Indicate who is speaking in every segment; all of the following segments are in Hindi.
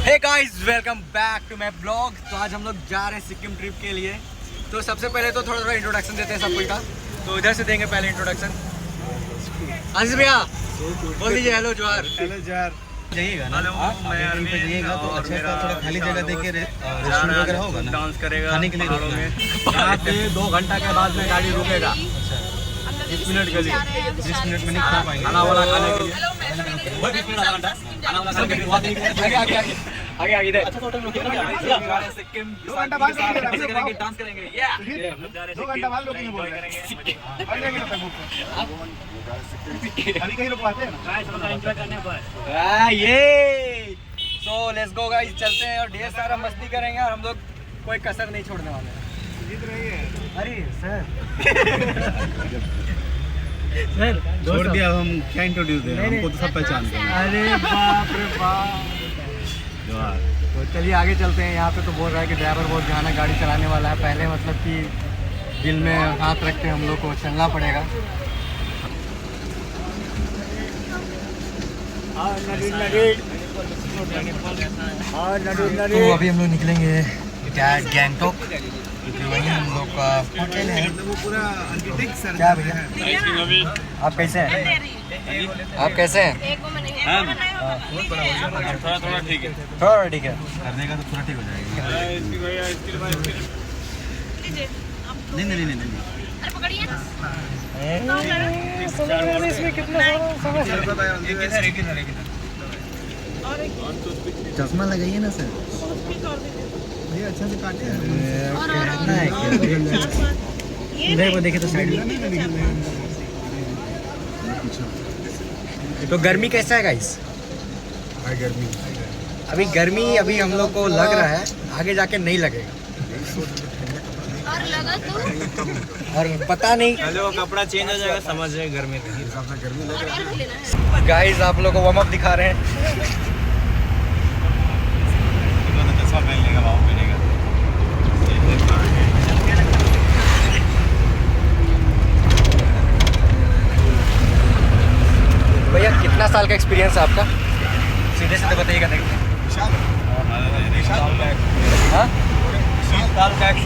Speaker 1: Hey guys welcome back to my blog. तो आज हम लोग जा रहे हैं सिक्किम ट्रिप के लिए। तो सबसे पहले तो थोड़ा इंट्रोडक्शन देते हैं सब कोई का। तो इधर से देंगे पहले इंट्रोडक्शन। आशीष भैया बोल दीजिए हेलो जोहार।
Speaker 2: हेलो जोहार।
Speaker 1: जाइएगा ना
Speaker 2: मैं पे जाइएगा तो अच्छा सा थोड़ा खाली जगह देके रेस्टोरेंट वगैरह होगा ना,
Speaker 1: डांस करेगा
Speaker 2: खाने के लिए रुकना है।
Speaker 1: यहाँ पे 2 घंटा के बाद में गाड़ी रुकेगा 20 मिनट के लिए।
Speaker 2: 20 मिनट में नहीं खा पाएंगे।
Speaker 1: खाना वाला खाने के लिए आगे आगे इधर सिक्किम 2 घंटा बाद करेंगे, डांस करेंगे।
Speaker 2: 2 घंटा बाद लोग बोल रहे अभी कहीं रुकवाते हैं ना
Speaker 1: एंजॉय करने पर। ये सो लेट्स गो गाइस, चलते हैं और ढेर सारा मस्ती करेंगे और हम लोग कोई कसर नहीं छोड़ने वाले हैं।
Speaker 2: जीत रही है।
Speaker 1: अरे सर
Speaker 2: छोड़ दिया, हम क्या इंट्रोड्यूस दे, हमको तो सब पहचानते हैं।
Speaker 1: अरे बाप रे बाप।
Speaker 2: जोहार।
Speaker 1: तो चलिए आगे चलते हैं। यहाँ पे तो बोल रहा है कि ड्राइवर बहुत जहाना गाड़ी चलाने वाला है। पहले मतलब कि दिल में हाथ रख के हम लोग को चलना पड़ेगा। तो अभी हम लोग निकलेंगे गैंगटॉक, क्योंकि वहीं हम लोग का होटल है।
Speaker 2: वो पूरा आर्किटेक्ट सर
Speaker 1: क्या भैया आप कैसे हैं? आप कैसे हैं?
Speaker 2: थोड़ा ठीक है,
Speaker 1: थोड़ा ठीक है।
Speaker 2: करने का तो थोड़ा ठीक हो जाएगा। नहीं नहीं नहीं नहीं
Speaker 1: इसमें कितना
Speaker 2: चश्मा लगाइए ना सर, ये अच्छा से काटे
Speaker 1: देखो देखे तो साइड तो गर्मी कैसा है गाइस?
Speaker 2: गर्मी
Speaker 1: अभी हम लोग को लग रहा है, आगे जाके नहीं लगेगा
Speaker 3: और लगा तो
Speaker 1: और पता नहीं।
Speaker 2: हेलो, कपड़ा चेंज हो जाएगा, समझ रहे गर्मी के हिसाब से गर्मी लग रहा है।
Speaker 3: लेना है।
Speaker 1: गाइस आप लोग को वार्म अप दिखा रहे हैं।
Speaker 2: चश्मा पहन लेगा, बाबू पहनेगा।
Speaker 1: भैया कितना साल का एक्सपीरियंस है आपका? सीधे सीधे बताइएगा। हाँ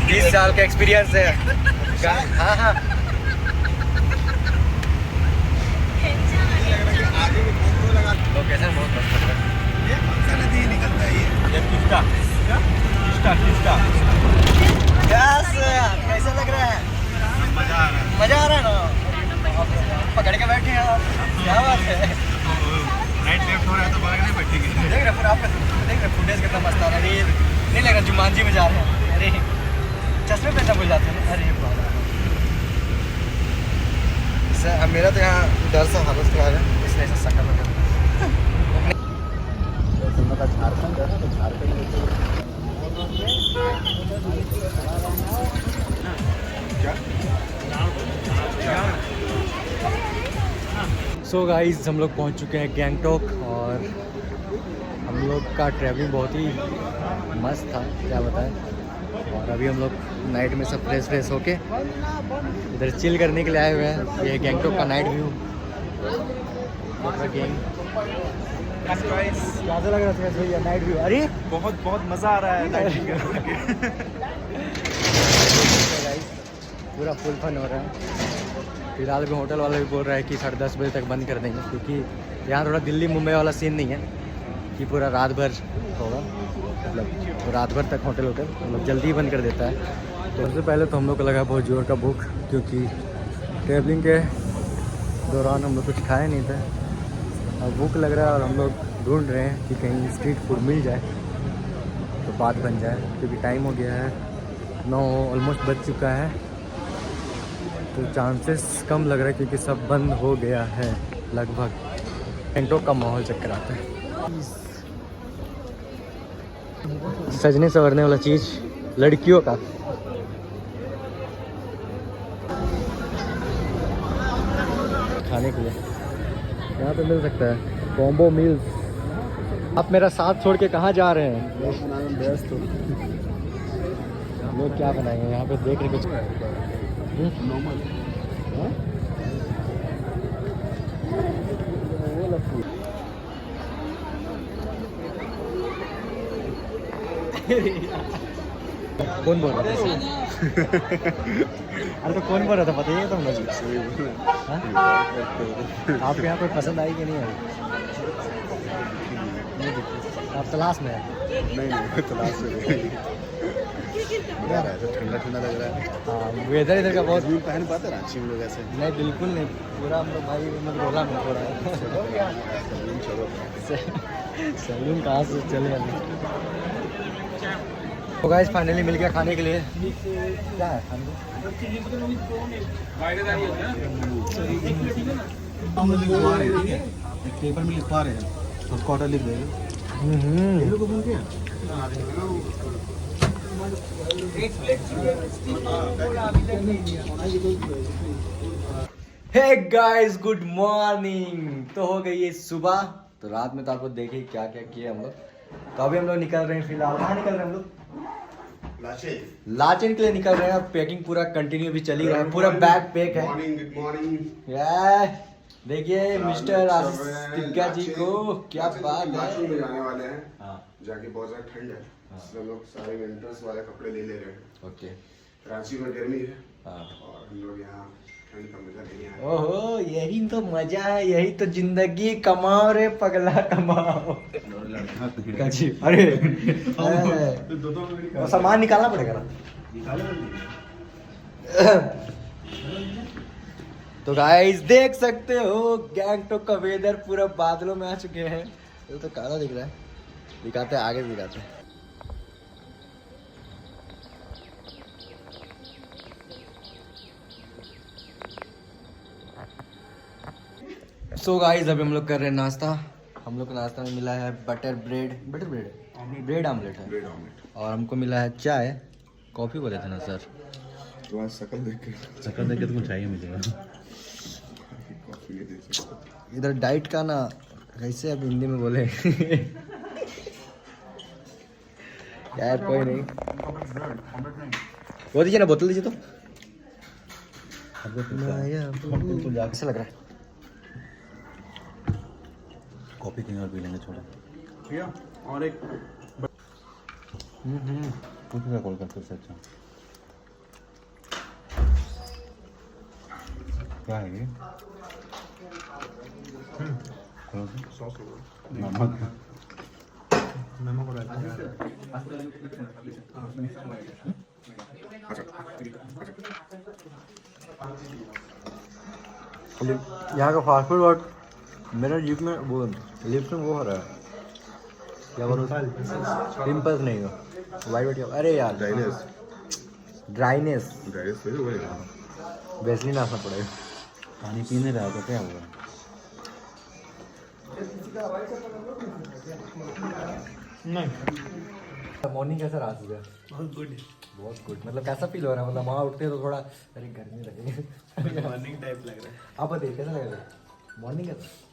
Speaker 1: 20 साल का एक्सपीरियंस है। हाँ हाँ लोकेशन बहुत मस्त लग रहा है।
Speaker 2: निकलता है ये
Speaker 1: कैसा लग रहा है?
Speaker 2: मजा आ रहा है।
Speaker 1: मजा आ रहा है ना? पकड़ के बैठे हैं आप, क्या बात है।
Speaker 2: नाइट लेफ्ट हो रहा है तो बाहर नहीं बैठेंगे।
Speaker 1: देख रहे आप देख रहे फुटेज कितना मस्त आ रहा है। ये नहीं लग रहा जुमानजी में जा रहे हैं। अरे चश्मे पहनना भूल जाते हैं। अरे बाप सर, मेरा तो यहाँ डर सा हालत खराब है, इसलिए ऐसा शक्ल लग रहा है।
Speaker 2: झारखंड है ना, तो झारखंड
Speaker 1: सो गाइस हम लोग पहुँच चुके हैं गैंगटॉक और हम लोग का ट्रैवलिंग बहुत ही मस्त था, क्या बताएं। और अभी हम लोग नाइट में सब फ्रेश होके इधर चिल करने के लिए आए हुए हैं। ये गैंगटॉक का नाइट व्यू। कैसा लग रहा था भैया नाइट व्यू? अरे
Speaker 2: बहुत मजा आ रहा है नाइट
Speaker 1: पूरा फुल फन हो रहा है। फिलहाल भी होटल वाला भी बोल रहा है कि 10:30 बजे तक बंद कर देंगे, क्योंकि यहाँ थोड़ा दिल्ली मुंबई वाला सीन नहीं है कि पूरा रात भर होगा। मतलब रात भर तक होटल मतलब जल्दी ही बंद कर देता है। तो सबसे पहले तो हम लोग को लगा बहुत जोर का भूख, क्योंकि ट्रैवलिंग के दौरान हम लोग कुछ खाए नहीं थे। अब भूख लग रहा है और हम लोग ढूंढ रहे हैं कि कहीं स्ट्रीट फूड मिल जाए तो बात बन जाए, क्योंकि टाइम हो गया है 9 ऑलमोस्ट बज चुका है। तो चांसेस कम लग रहा है, क्योंकि सब बंद हो गया है लगभग। गैंगटॉक का माहौल चेक कराते हैं। सजने संवरने वाला चीज़ लड़कियों का। खाने के लिए यहाँ पे मिल सकता है कॉम्बो मील्स। आप मेरा साथ छोड़ के कहाँ जा रहे हैं?
Speaker 2: व्यस्त
Speaker 1: लोग क्या बनाएंगे यहाँ पे देख रहे कुछ
Speaker 2: नॉर्मल।
Speaker 1: कौन बोल रहा था? अरे तो कौन बोल रहा था पता ही है तुम लोग? हाँ? आपको यहाँ कोई पसंद आई कि नहीं आई? आप तलाश में है?
Speaker 4: नहीं तलाश में यार ऐसा ठंडा ठंडा लग रहा है।
Speaker 1: हाँ वेदर इधर का बहुत
Speaker 4: जीन पहन पाते रांची में लोग ऐसे?
Speaker 1: नहीं बिल्कुल नहीं, पूरा हम लोग भाई मतलब रोला में थोड़ा
Speaker 4: चलो
Speaker 1: सैलून कहाँ से चले अभी। तो गाइस फाइनली मिल गया खाने के लिए। क्या है खाने को?
Speaker 2: पेपर में लिखवा रहे हैं, उसको ऑर्डर लिख देंगे।
Speaker 1: Hey guys good morning. तो हो गई है सुबह। तो रात में तो आपको देखे क्या क्या किया हम लोग। तो अभी हम लोग निकल रहे हैं, फिलहाल कहाँ निकल रहे हैं हम लोग? लाचेन के लिए निकल रहे हैं। और पैकिंग पूरा कंटिन्यू भी चल ही रहा है, पूरा बैग पैक है।
Speaker 4: Good morning.
Speaker 1: देखिए मिस्टर आशीष तिग्गा जी को, क्या बात है।
Speaker 4: जाने वाले हैं।
Speaker 1: हाँ
Speaker 4: जाके बहुत ज्यादा ठंड है, इसलिए हम लोग सारे विंटर्स वाले कपड़े ले रहे हैं।
Speaker 1: ओके।
Speaker 4: रांची में गर्मी है
Speaker 1: हाँ
Speaker 4: और हम लोग यहाँ ठंड का मजा लेने आए।
Speaker 1: ओहो यही तो मजा है, यही तो जिंदगी। कमाओ रे पगला कमाओ। काजी, अरे वो सामान निकालना पड़ेगा ना। तो गाइस देख सकते हो गैंगटॉक का वेदर पूरा बादलों में आ चुके हैं। ये तो काला दिख रहा है, दिखाते हैं आगे दिखाते हैं। सो गाइस अभी हम लोग कर रहे हैं नाश्ता। हम लोग को नाश्ता में मिला है बटर ब्रेड ब्रेड आमलेट है,
Speaker 4: ब्रेड ऑमलेट।
Speaker 1: और हमको मिला है चाय। कॉफ़ी बोले थे ना सर?
Speaker 4: तुम्हारी शक्ल देख के
Speaker 2: तुमको चाहिए मिलेगा।
Speaker 4: कॉफी नहीं दे सकते।
Speaker 1: इधर डाइट का ना कैसे अब हिंदी में बोले यार कोई नहीं, वो दीजिए ना, बोतल दीजिए तो। कैसा लग रहा है?
Speaker 2: कॉफी कहीं और पी लेंगे, छोड़ो।
Speaker 4: और एक
Speaker 2: कुछ का कॉल करते से अच्छा क्या है ये?
Speaker 4: सॉस
Speaker 2: नमक।
Speaker 1: यहाँ का फास्ट फूड और मेरा जीप में वो लिप्स में वो हो रहा है, क्या बोलो, पिंपल्स नहीं हो, वाइट वाइट। अरे यार ड्राइनेस वैसलीन आना पड़ेगा।
Speaker 2: पानी पीने रहा तो क्या हुआ?
Speaker 1: नहीं मॉर्निंग कैसा रहा तुझे? बहुत गुड। मतलब कैसा फील हो रहा है? मतलब वहाँ उठते हैं तो थोड़ा अरे गर्मी लगेगी, मॉर्निंग टाइप लग रहा है। आप बताइए कैसा लग रहा है मॉर्निंग? कैसा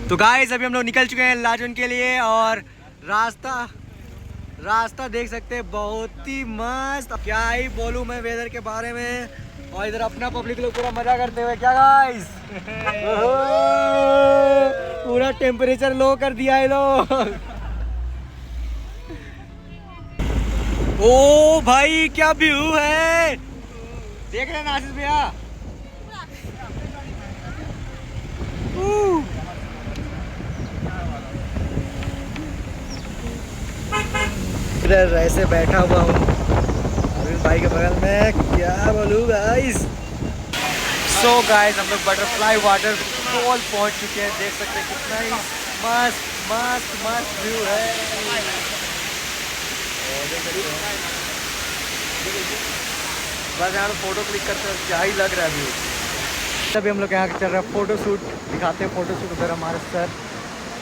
Speaker 1: तो गाइस अभी हम लोग निकल चुके हैं लाचुन के लिए। और रास्ता देख सकते हैं, बहुत ही मस्त। क्या ही बोलूं मैं वेदर के बारे में। और इधर अपना पब्लिक लोग पूरा मजा करते हुए, क्या गाइस पूरा टेम्परेचर लो कर दिया है लोग। ओ भाई क्या व्यू है, देख रहे हैं आशीष भैया? इधर ऐसे बैठा हुआ हूँ अरविंद भाई के बगल में, क्या बोलूँ गाइस। सो गाइस हम लोग बटरफ्लाई वाटरफॉल पहुँच चुके हैं। देख सकते हैं कितना ही मस्त मस्त मस्त व्यू है। बस यहाँ फोटो क्लिक करते हैं, क्या ही लग रहा है व्यू। तभी हम लोग यहाँ चल रहा है फोटो शूट, दिखाते हैं फोटो शूट। उधर हमारे सर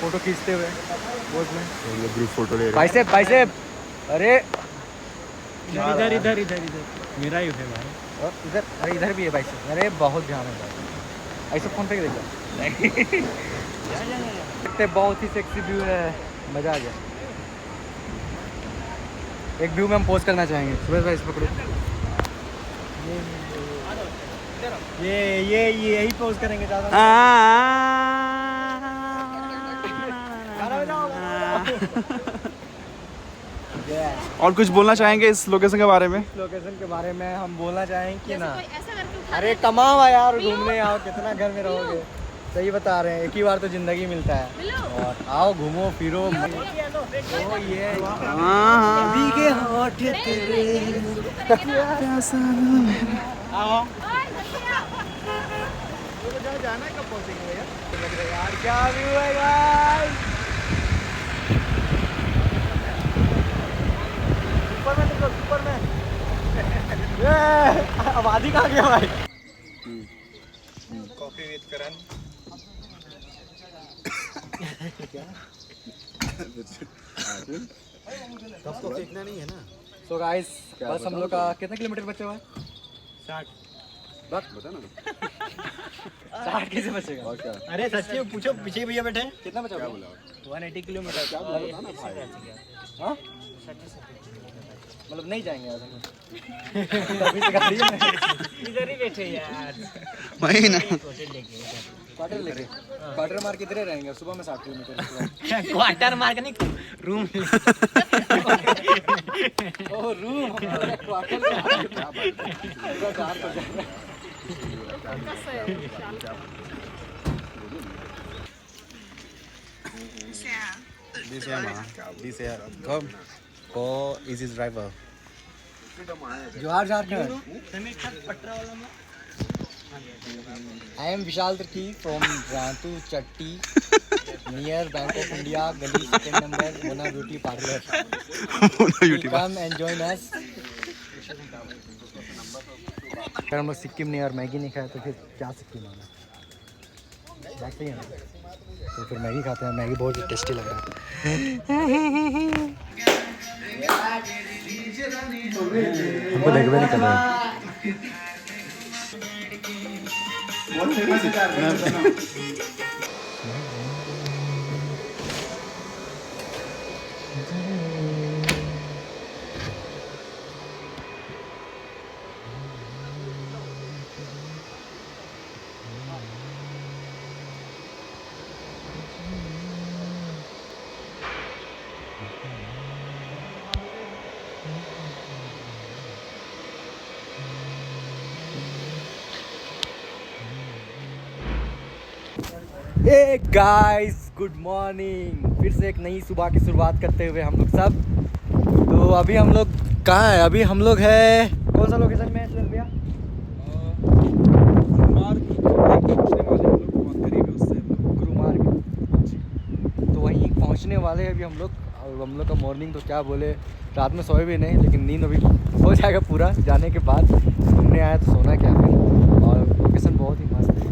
Speaker 1: फोटो खींचते हुए पोज में,
Speaker 4: ग्रुप फोटो ले रहे
Speaker 1: बाइसेप। अरे
Speaker 2: इधर इधर इधर इधर मेरा ही है भाई।
Speaker 1: और इधर, अरे इधर भी है बाइसेप। अरे बहुत ध्यान है भाई, ऐसे फोन पे देखा देखते, बहुत ही सेक्सी व्यू है, मज़ा आ गया। एक व्यू में हम पोस्ट करना चाहेंगे। सुरेश भाई इस पकड़ो, ये यही पोस्ट करेंगे ज़्यादा।
Speaker 5: और कुछ बोलना चाहेंगे इस लोकेशन के बारे में?
Speaker 1: इस लोकेशन के बारे में हम बोलना चाहेंगे कि ना,
Speaker 3: ऐसा करके उठा
Speaker 1: अरे कमाओ यार, घूमने आओ, कितना घर में रहोगे। सही बता रहे हैं, एक ही बार तो जिंदगी मिलता है, और आओ घूमो फिरो। ओ ये भीगे होठ तेरे। जाना कब पहुंचेंगे भैया? यार क्या व्यू है गाइस, सुपरमैन देखो, सुपरमैन। आबादी कहाँ गया भाई?
Speaker 2: कॉफी विद करण।
Speaker 4: सबको फेंकना नहीं है ना।
Speaker 1: तो गाइस बस हम लोग का कितना किलोमीटर बचे हुआ है? 60। बस
Speaker 4: बता ना।
Speaker 1: 60 कैसे बचेगा?
Speaker 4: और क्या
Speaker 2: अरे सच्ची पूछो, पीछे भैया बैठे हैं।
Speaker 1: कितना बचा?
Speaker 4: क्या बोला?
Speaker 1: 180 किलोमीटर।
Speaker 4: क्या बोला बता ना भाई।
Speaker 1: हाँ? मतलब नहीं जाएंगे आज हम। अभी तो गाड़ी में
Speaker 2: इधर ही बैठे यार।
Speaker 5: वही ना।
Speaker 1: क्वार्टर लेके, क्वार्टर मार के इधर रहेंगे। सुबह में 60 किलोमीटर।
Speaker 2: क्वार्टर मार के नहीं, room.
Speaker 1: Oh room, quarter.
Speaker 2: This year, come. Go easy driver.
Speaker 1: जोहार Jharkhand. I am Vishal Turki from Rantu Chatti, near Bank of India, गली 2nd number, Mona Beauty Parlor. Come and join us. अगर हम लोग सिक्किम नहीं और मैगी नहीं खाए तो फिर क्या सिक्किम होगा? बात सही है ना? तो फिर मैगी खाते हैं, मैगी बहुत ही टेस्टी लग रहा है। हमको देखबे नहीं कर रहा है। Hey guys, good morning. फिर से एक नई सुबह की शुरुआत करते हुए हम लोग सब। तो अभी हम लोग कहाँ हैं? अभी हम लोग है कौन सा लोकेशन में है चल भैया? गुरुमार्ग। तो वहीं पहुँचने वाले हैं अभी हम लोग। और हम लोग का मॉर्निंग तो क्या बोले, रात में सोए भी नहीं, लेकिन नींद अभी हो जाएगा पूरा जाने के बाद। घूमने आया तो सोना क्या फिर। और लोकेशन बहुत ही मस्त है।